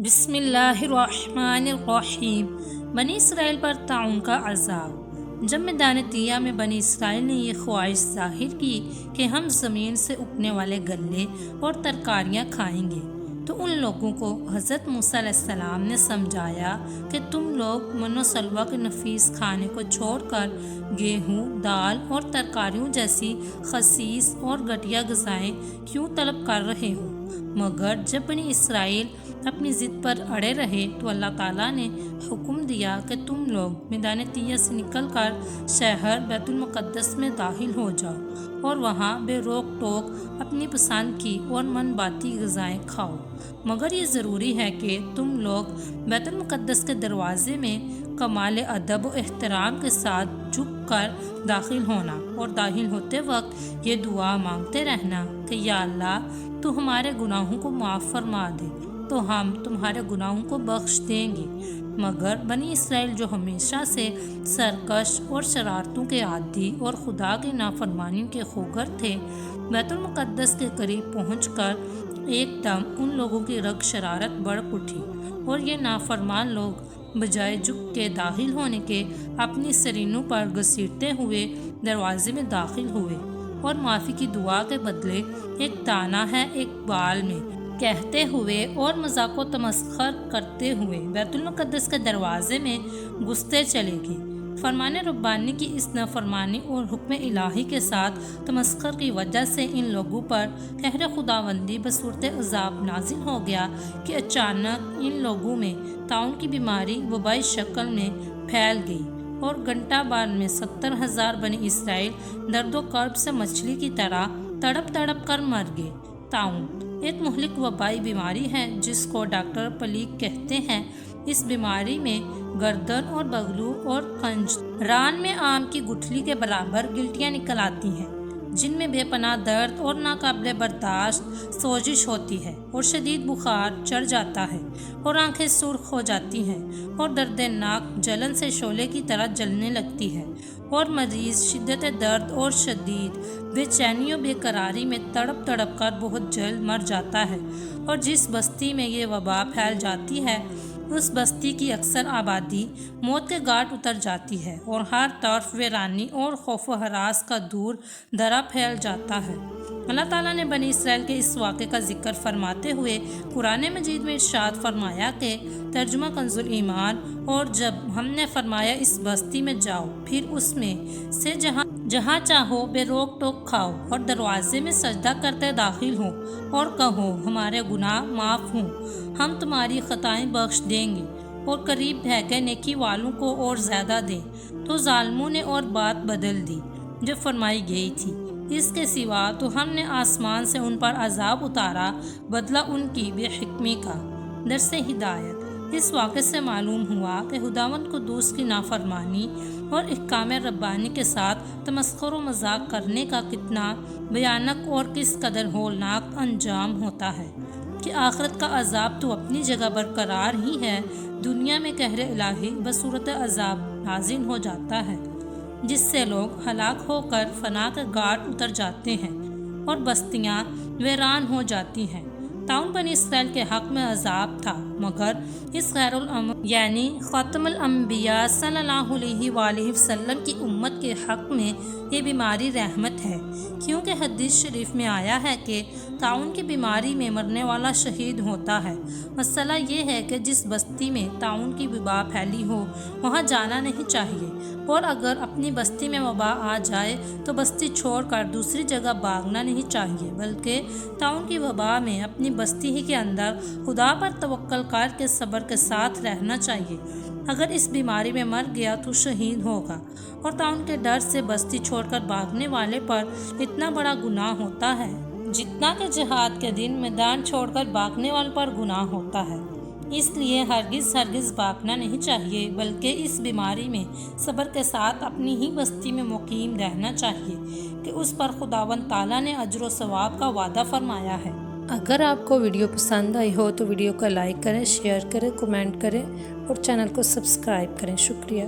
بسم اللہ الرحمن الرحیم۔ بنی اسرائیل پر طاعون کا عذاب۔ جب میدان طیہ میں بنی اسرائیل نے یہ خواہش ظاہر کی کہ ہم زمین سے اگنے والے گلے اور ترکاریاں کھائیں گے، تو ان لوگوں کو حضرت موسیٰ علیہ السلام نے سمجھایا کہ تم لوگ من و سلویٰ کے نفیس کھانے کو چھوڑ کر گیہوں، دال اور ترکاریوں جیسی خسیس اور گھٹیا غذائیں کیوں طلب کر رہے ہو؟ مگر جب بنی اسرائیل اپنی ضد پر اڑے رہے تو اللہ تعالیٰ نے حکم دیا کہ تم لوگ میدان طیہ سے نکل کر شہر بیت المقدس میں داخل ہو جاؤ اور وہاں بے روک ٹوک اپنی پسند کی اور من باتی غذائیں کھاؤ، مگر یہ ضروری ہے کہ تم لوگ بیت المقدس کے دروازے میں کمال ادب و احترام کے ساتھ جھک کر داخل ہونا اور داخل ہوتے وقت یہ دعا مانگتے رہنا کہ یا اللہ تو ہمارے گناہوں کو معاف فرما دے تو ہم تمہارے گناہوں کو بخش دیں گے۔ مگر بنی اسرائیل جو ہمیشہ سے سرکش اور شرارتوں کے عادی اور خدا کی نافرمانی کے خوگر تھے، بیت المقدس کے قریب پہنچ کر ایک دم ان لوگوں کی رگ شرارت بڑھ اٹھی اور یہ نافرمان لوگ بجائے جھک کے داخل ہونے کے اپنی سرینوں پر گھسیٹتے ہوئے دروازے میں داخل ہوئے اور معافی کی دعا کے بدلے ایک دانہ ہے ایک بال میں کہتے ہوئے اور مذاق و تمسخر کرتے ہوئے بیت المقدس کے دروازے میں گھستے چلے گئے۔ فرمان ربانی کی اس نافرمانی اور حکم الہی کے ساتھ تمسخر کی وجہ سے ان لوگوں پر قہر خداوندی بصورت عذاب نازل ہو گیا کہ اچانک ان لوگوں میں طاعون کی بیماری وبائی شکل میں پھیل گئی اور گھنٹہ بھر میں 70,000 بنی اسرائیل درد و کرب سے مچھلی کی طرح تڑپ تڑپ کر مر گئے۔ طاعون ایک مہلک وبائی بیماری ہے جس کو ڈاکٹر پلیگ کہتے ہیں۔ اس بیماری میں گردن اور بغلوں اور کنج ران میں آم کی گٹھلی کے برابر گلٹیاں نکل آتی ہیں، جن میں بے پناہ درد اور ناقابل برداشت سوزش ہوتی ہے اور شدید بخار چڑھ جاتا ہے اور آنکھیں سرخ ہو جاتی ہیں اور دردناک جلن سے شعلے کی طرح جلنے لگتی ہے اور مریض شدت درد اور شدید بے چینی و بے قراری میں تڑپ تڑپ کر بہت جلد مر جاتا ہے، اور جس بستی میں یہ وبا پھیل جاتی ہے اس بستی کی اکثر آبادی موت کے گھاٹ اتر جاتی ہے اور ہر طرف ویرانی اور خوف و ہراس کا دور درا پھیل جاتا ہے۔ اللہ تعالیٰ نے بنی اسرائیل کے اس واقعے کا ذکر فرماتے ہوئے قرآن مجید میں ارشاد فرمایا کہ ترجمہ کنز ایمان، اور جب ہم نے فرمایا اس بستی میں جاؤ پھر اس میں سے جہاں چاہو بے روک ٹوک کھاؤ اور دروازے میں سجدہ کرتے داخل ہو اور کہو ہمارے گناہ معاف ہوں، ہم تمہاری خطائیں بخش دیں گے اور قریب ہے کہ نیکی والوں کو اور زیادہ دیں، تو ظالموں نے اور بات بدل دی جو فرمائی گئی تھی۔ اس کے سوا تو ہم نے آسمان سے ان پر عذاب اتارا، بدلہ ان کی بے حکمی کا۔ درس ہدایت۔ اس واقعے سے معلوم ہوا کہ خداوند قدوس کی نافرمانی اور احکام ربانی کے ساتھ تمسخر و مذاق کرنے کا کتنا بھیانک اور کس قدر ہولناک انجام ہوتا ہے کہ آخرت کا عذاب تو اپنی جگہ برقرار ہی ہے، دنیا میں قہر الہی بصورت عذاب نازل ہو جاتا ہے جس سے لوگ ہلاک ہو کر فنا کے گھاٹ اتر جاتے ہیں اور بستیاں ویران ہو جاتی ہیں۔ طاعون بنی اسرائیل کے حق میں عذاب تھا، مگر اس غیر الامم یعنی خاتم الانبیاء صلی اللہ علیہ وآلہ وسلم کی امت کے حق میں یہ بیماری رحمت ہے، کیونکہ حدیث شریف میں آیا ہے کہ طاعون کی بیماری میں مرنے والا شہید ہوتا ہے۔ مسئلہ یہ ہے کہ جس بستی میں طاعون کی وبا پھیلی ہو وہاں جانا نہیں چاہیے، اور اگر اپنی بستی میں وبا آ جائے تو بستی چھوڑ کر دوسری جگہ بھاگنا نہیں چاہیے، بلکہ طاعون کی وبا میں اپنی بستی ہی کے اندر خدا پر توکل کر کے صبر کے ساتھ رہنا چاہیے۔ اگر اس بیماری میں مر گیا تو شہید ہوگا، اور طاعون کے ڈر سے بستی چھوڑ کر بھاگنے والے پر اتنا بڑا گناہ ہوتا ہے جتنا کہ جہاد کے دن میدان چھوڑ کر بھاگنے والے پر گناہ ہوتا ہے۔ اس لیے ہرگز بھاگنا نہیں چاہیے، بلکہ اس بیماری میں صبر کے ساتھ اپنی ہی بستی میں مقیم رہنا چاہیے کہ اس پر خداوند تعالیٰ نے اجر و ثواب کا وعدہ فرمایا ہے۔ اگر آپ کو ویڈیو پسند آئی ہو تو ویڈیو کو لائک کریں، شیئر کریں، کمنٹ کریں اور چینل کو سبسکرائب کریں۔ شکریہ۔